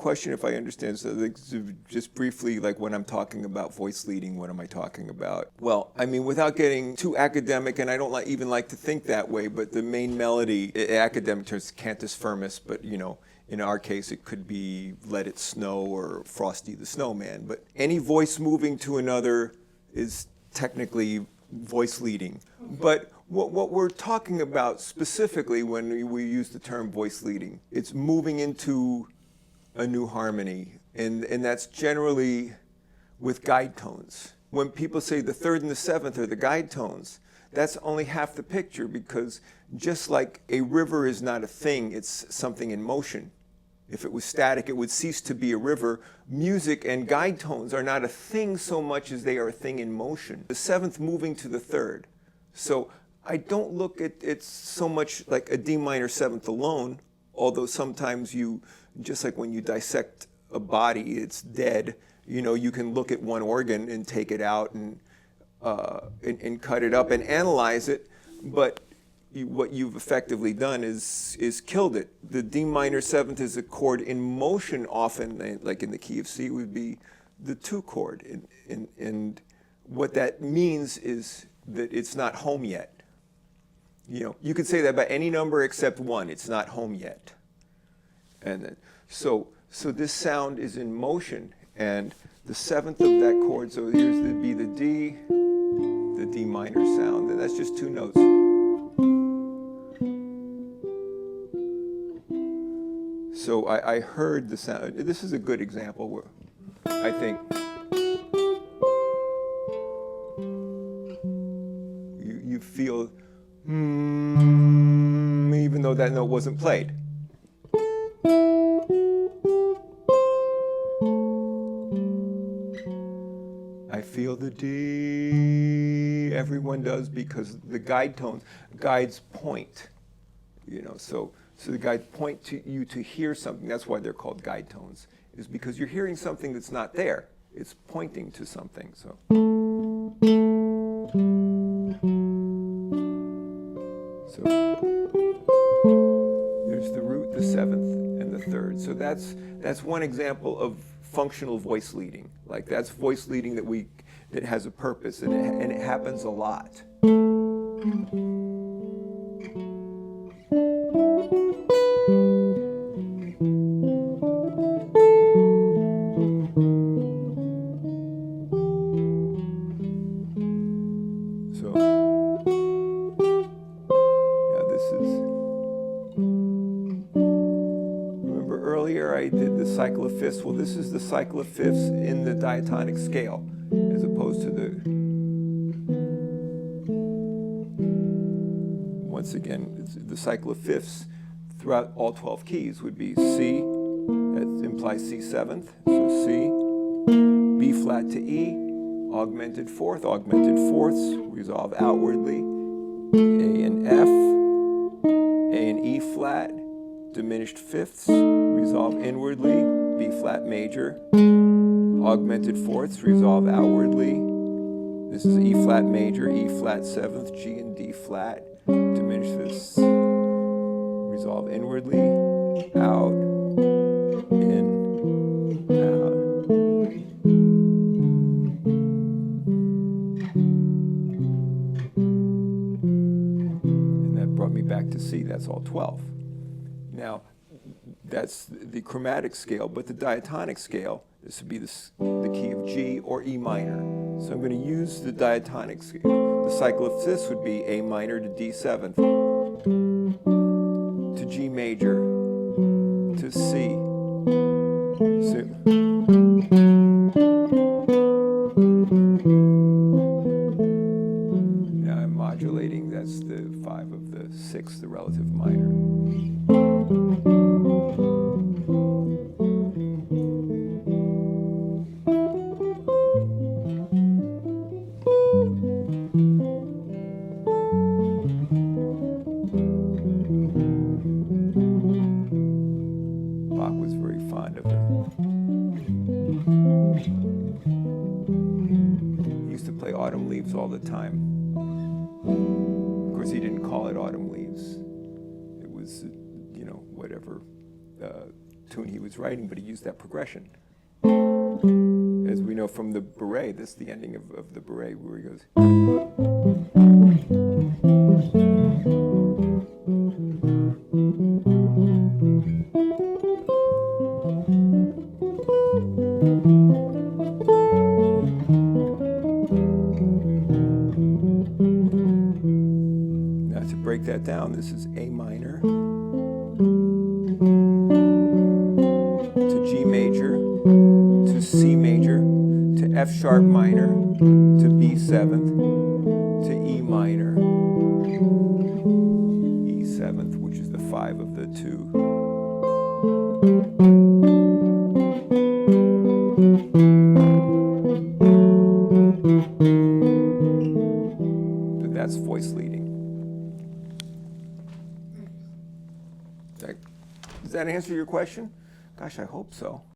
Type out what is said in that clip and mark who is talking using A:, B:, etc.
A: question, if I understand, so like, just briefly, like when I'm talking about voice leading, what am I talking about? Well, I mean, without getting too academic, and I don't even like to think that way, but the main melody, in academic terms, cantus firmus, but you know, in our case, it could be Let It Snow or Frosty the Snowman. But any voice moving to another is technically voice leading. But what we're talking about specifically when we use the term voice leading, it's moving into a new harmony. And that's generally with guide tones. When people say the third and the seventh are the guide tones, that's only half the picture, because just like a river is not a thing, it's something in motion. If it was static, it would cease to be a river. Music and guide tones are not a thing so much as they are a thing in motion. The seventh moving to the third. So I don't look at it so much like a D minor seventh alone, although sometimes you, just like when you dissect a body, it's dead, you know, you can look at one organ and take it out and cut it up and analyze it, but what you've effectively done is killed it. The D minor seventh is a chord in motion often, like in the key of C, would be the 2 chord. And what that means is that it's not home yet. You know, you could say that about any number except 1, it's not home yet. And then, so this sound is in motion, and the 7th of that chord, so here's be the D minor sound, and that's just 2 notes. So I heard the sound. This is a good example where I think you feel, even though that note wasn't played. I feel the D, everyone does, because the guide tones, guides point, you know, so the guides point to you to hear something. That's why they're called guide tones, is because you're hearing something that's not there. It's pointing to something, so. So there's the root, the 7th, and the 3rd. So that's one example of functional voice leading. Like that's voice leading that has a purpose, and it happens a lot. So now this is, remember earlier I did the cycle of fifths. Well, this is the cycle of fifths in the diatonic scale, as opposed to once again, the cycle of fifths throughout all 12 keys would be C, that implies C 7th, so C, B flat to E, augmented fourths, resolve outwardly, A and F, A and E flat, diminished fifths, resolve inwardly, B flat major, augmented fourths, resolve outwardly. This is E flat major, E flat 7th, G and D flat, diminished fifths, resolve inwardly, out, in, out. And that brought me back to C, that's all 12. Now, that's the chromatic scale, but the diatonic scale, this would be the key of G or E minor. So I'm going to use the diatonic scale. The cycle of fifths would be A minor to D 7th, to G major, to C. So, now I'm modulating, that's the 5 of the 6, the relative minor. Bach was very fond of him. He used to play Autumn Leaves all the time. Of course, he didn't call it Autumn Leaves. It was, you know, whatever, tune he was writing, but he used that progression. As we know from the Beret, this is the ending of the Beret, where he goes. Now to break that down, this is A minor to G major to C major to F sharp minor to B seventh to E minor, E seventh, which is the 5 of the 2. But that's voice leading. Does that answer your question? Gosh, I hope so.